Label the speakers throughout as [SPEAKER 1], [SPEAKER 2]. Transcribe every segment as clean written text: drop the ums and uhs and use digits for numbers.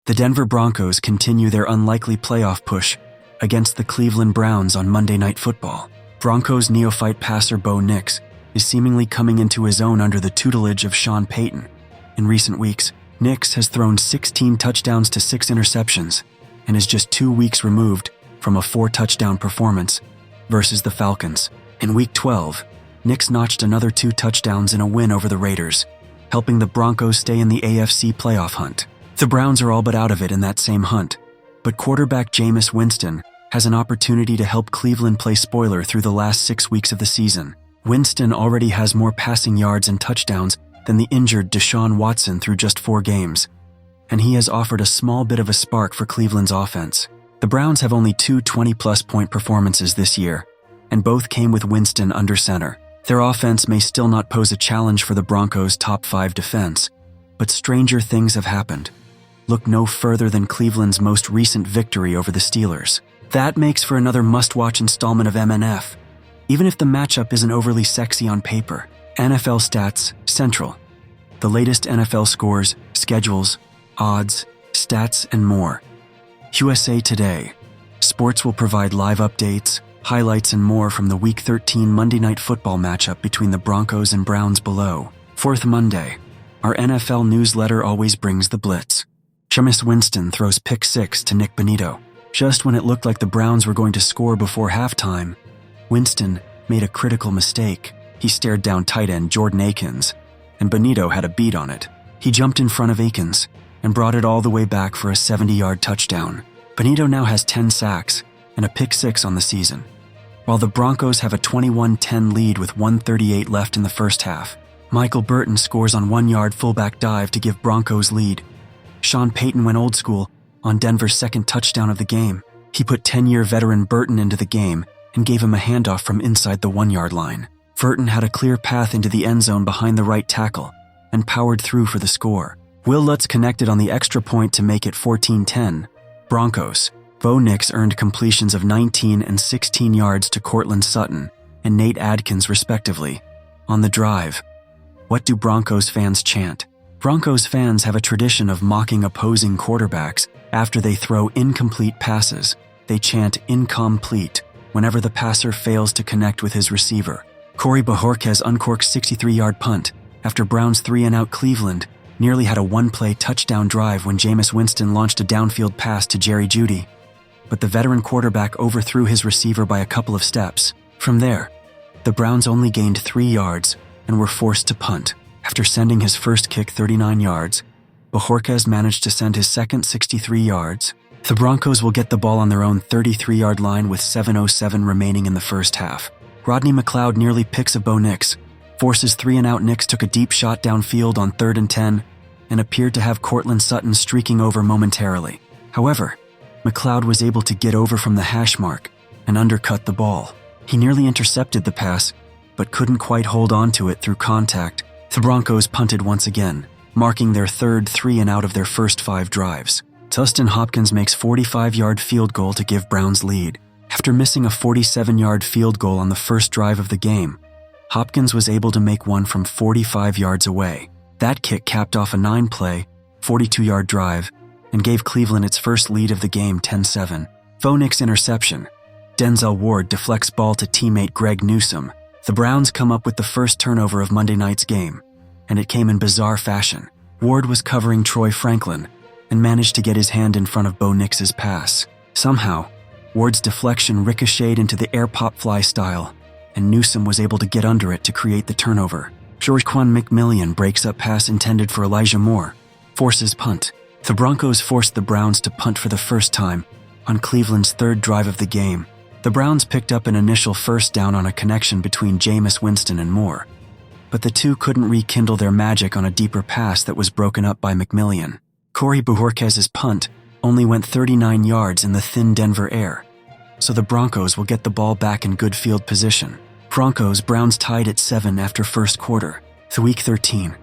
[SPEAKER 1] The Denver Broncos continue their unlikely playoff push against the Cleveland Browns on Monday Night Football. Broncos neophyte passer Bo Nix is seemingly coming into his own under the tutelage of Sean Payton. In recent weeks, Nix has thrown 16 touchdowns to 6 interceptions and is just 2 weeks removed from a 4-touchdown performance versus the Falcons. In Week 12, Nix notched another 2 touchdowns in a win over the Raiders, helping the Broncos stay in the AFC playoff hunt. The Browns are all but out of it in that same hunt, but quarterback Jameis Winston has an opportunity to help Cleveland play spoiler through the last 6 weeks of the season. Winston already has more passing yards and touchdowns than the injured Deshaun Watson through just 4 games, and he has offered a small bit of a spark for Cleveland's offense. The Browns have only 2 20-plus point performances this year, and both came with Winston under center. Their offense may still not pose a challenge for the Broncos' top 5 defense, but stranger things have happened. Look no further than Cleveland's most recent victory over the Steelers. That makes for another must-watch installment of MNF, even if the matchup isn't overly sexy on paper. NFL Stats Central. The latest NFL scores, schedules, odds, stats, and more. USA Today. Sports will provide live updates, highlights, and more from the Week 13 Monday Night Football matchup between the Broncos and Browns below. Fourth Monday. Our NFL newsletter always brings the blitz. Jameis Winston throws pick 6 to Nick Bonito. Just when it looked like the Browns were going to score before halftime, Winston made a critical mistake. He stared down tight end Jordan Akins, and Bonito had a beat on it. He jumped in front of Akins and brought it all the way back for a 70-yard touchdown. Bonito now has 10 sacks and a pick 6 on the season, while the Broncos have a 21-10 lead with 1:38 left in the first half. Michael Burton scores on 1-yard fullback dive to give Broncos lead. Sean Payton went old school on Denver's second touchdown of the game. He put 10-year veteran Burton into the game and gave him a handoff from inside the 1-yard line. Burton had a clear path into the end zone behind the right tackle and powered through for the score. Will Lutz connected on the extra point to make it 14-10. Broncos. Bo Nix earned completions of 19 and 16 yards to Cortland Sutton and Nate Adkins respectively. On the drive, what do Broncos fans chant? Broncos fans have a tradition of mocking opposing quarterbacks after they throw incomplete passes. They chant incomplete whenever the passer fails to connect with his receiver. Corey Bojorquez uncorked 63-yard punt after Browns 3-and-out Cleveland nearly had a 1-play touchdown drive when Jameis Winston launched a downfield pass to Jerry Jeudy, but the veteran quarterback overthrew his receiver by a couple of steps. From there, the Browns only gained 3 yards and were forced to punt. After sending his first kick 39 yards, Bojorquez managed to send his second 63 yards. The Broncos will get the ball on their own 33-yard line with 7:07 remaining in the first half. Rodney McLeod nearly picks a Bo Nix, forces 3-and-out. Nix took a deep shot downfield on 3rd and 10 and appeared to have Cortland Sutton streaking over momentarily. However, McLeod was able to get over from the hash mark and undercut the ball. He nearly intercepted the pass, but couldn't quite hold on to it through contact. The Broncos punted once again, marking their third 3-and-out of their first 5 drives. Dustin Hopkins makes 45-yard field goal to give Browns lead. After missing a 47-yard field goal on the first drive of the game, Hopkins was able to make one from 45 yards away. That kick capped off a 9-play, 42-yard drive and gave Cleveland its first lead of the game 10-7. Bo Nix interception. Denzel Ward deflects ball to teammate Greg Newsome. The Browns come up with the first turnover of Monday night's game, and it came in bizarre fashion. Ward was covering Troy Franklin and managed to get his hand in front of Bo Nix's pass. Somehow, Ward's deflection ricocheted into the air pop fly style, and Newsome was able to get under it to create the turnover. George-Quan McMillian breaks up pass intended for Elijah Moore, forces punt. The Broncos forced the Browns to punt for the first time on Cleveland's 3rd drive of the game. The Browns picked up an initial first down on a connection between Jameis Winston and Moore, but the two couldn't rekindle their magic on a deeper pass that was broken up by McMillian. Corey Bojorquez's punt only went 39 yards in the thin Denver air, so the Broncos will get the ball back in good field position. Browns tied at 7 after first quarter. The Week 13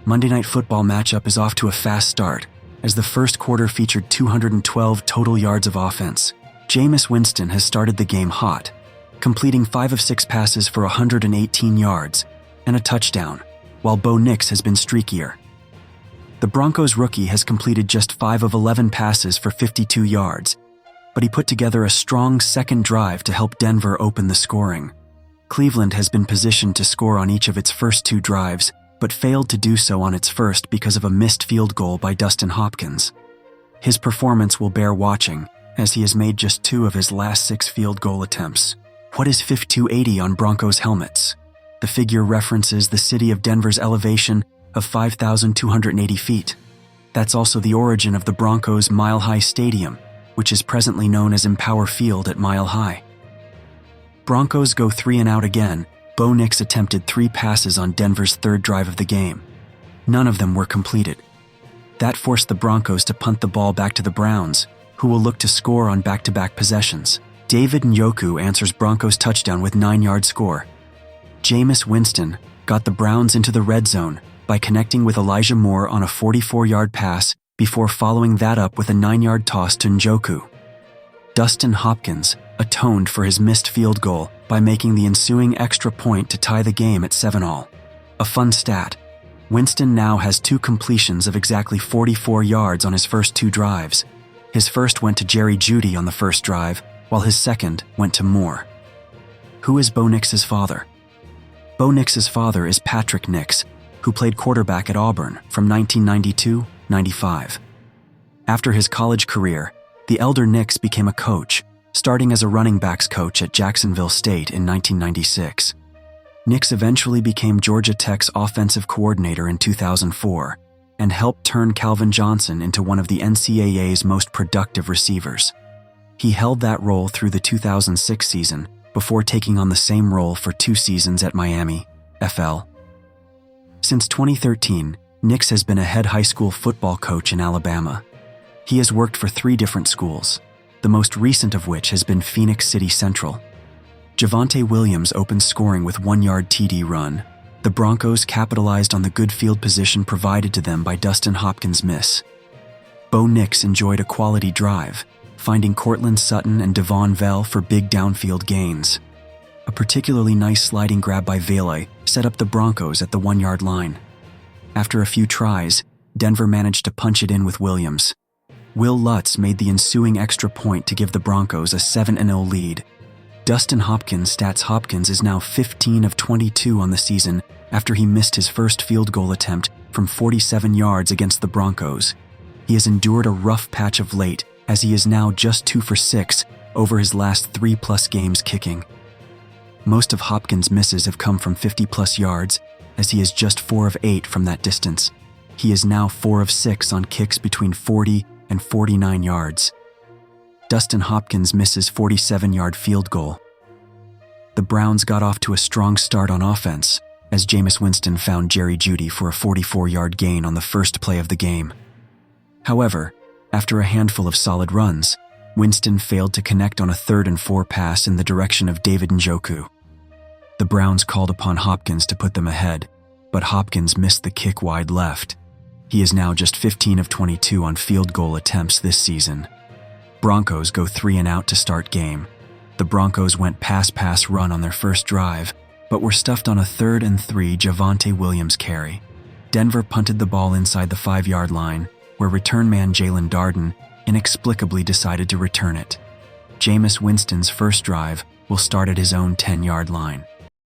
[SPEAKER 1] Monday Night Football matchup is off to a fast start, as the first quarter featured 212 total yards of offense. Jameis Winston has started the game hot, completing 5 of 6 passes for 118 yards and a touchdown, while Bo Nix has been streakier. The Broncos rookie has completed just 5 of 11 passes for 52 yards, but he put together a strong second drive to help Denver open the scoring. Cleveland has been positioned to score on each of its first 2 drives, but failed to do so on its first because of a missed field goal by Dustin Hopkins. His performance will bear watching, as he has made just 2 of his last 6 field goal attempts. What is 5280 on Broncos helmets? The figure references the city of Denver's elevation of 5,280 feet. That's also the origin of the Broncos' Mile High Stadium, which is presently known as Empower Field at Mile High. Broncos go 3 and out again. Bo Nix attempted 3 passes on Denver's 3rd drive of the game. None of them were completed. That forced the Broncos to punt the ball back to the Browns, who will look to score on back-to-back possessions. David Njoku answers Broncos' touchdown with 9-yard score. Jameis Winston got the Browns into the red zone by connecting with Elijah Moore on a 44-yard pass before following that up with a 9-yard toss to Njoku. Dustin Hopkins atoned for his missed field goal by making the ensuing extra point to tie the game at 7-all. A fun stat: Winston now has 2 completions of exactly 44 yards on his first 2 drives. His first went to Jerry Jeudy on the first drive, while his second went to Moore. Who is Bo Nix's father? Bo Nix's father is Patrick Nix, who played quarterback at Auburn from 1992-95. After his college career, the elder Nix became a coach, starting as a running backs coach at Jacksonville State in 1996. Nix eventually became Georgia Tech's offensive coordinator in 2004 and helped turn Calvin Johnson into one of the NCAA's most productive receivers. He held that role through the 2006 season before taking on the same role for 2 seasons at Miami, FL. Since 2013, Nix has been a head high school football coach in Alabama. He has worked for 3 different schools, the most recent of which has been Phoenix City Central. Javonte Williams opened scoring with 1-yard TD run. The Broncos capitalized on the good field position provided to them by Dustin Hopkins' miss. Bo Nix enjoyed a quality drive, finding Cortland Sutton and Devon Vell for big downfield gains. A particularly nice sliding grab by Vele set up the Broncos at the 1-yard line. After a few tries, Denver managed to punch it in with Williams. Will Lutz made the ensuing extra point to give the Broncos a 7-0 lead. Dustin Hopkins stats Hopkins is now 15 of 22 on the season after he missed his first field goal attempt from 47 yards against the Broncos. He has endured a rough patch of late, as he is now just 2 for 6 over his last 3+ games kicking. Most of Hopkins' misses have come from 50+ yards, as he is just 4 of 8 from that distance. He is now 4 of 6 on kicks between 40 and 49 yards. Dustin Hopkins misses 47-yard field goal. The Browns got off to a strong start on offense, as Jameis Winston found Jerry Jeudy for a 44-yard gain on the first play of the game. However, after a handful of solid runs, Winston failed to connect on a 3rd and 4 pass in the direction of David Njoku. The Browns called upon Hopkins to put them ahead, but Hopkins missed the kick wide left. He is now just 15 of 22 on field goal attempts this season. Broncos go 3 and out to start game. The Broncos went pass run on their first drive, but were stuffed on a 3rd and 3 Javonte Williams carry. Denver punted the ball inside the 5-yard line, where return man Jalen Darden inexplicably decided to return it. Jameis Winston's first drive will start at his own 10-yard line.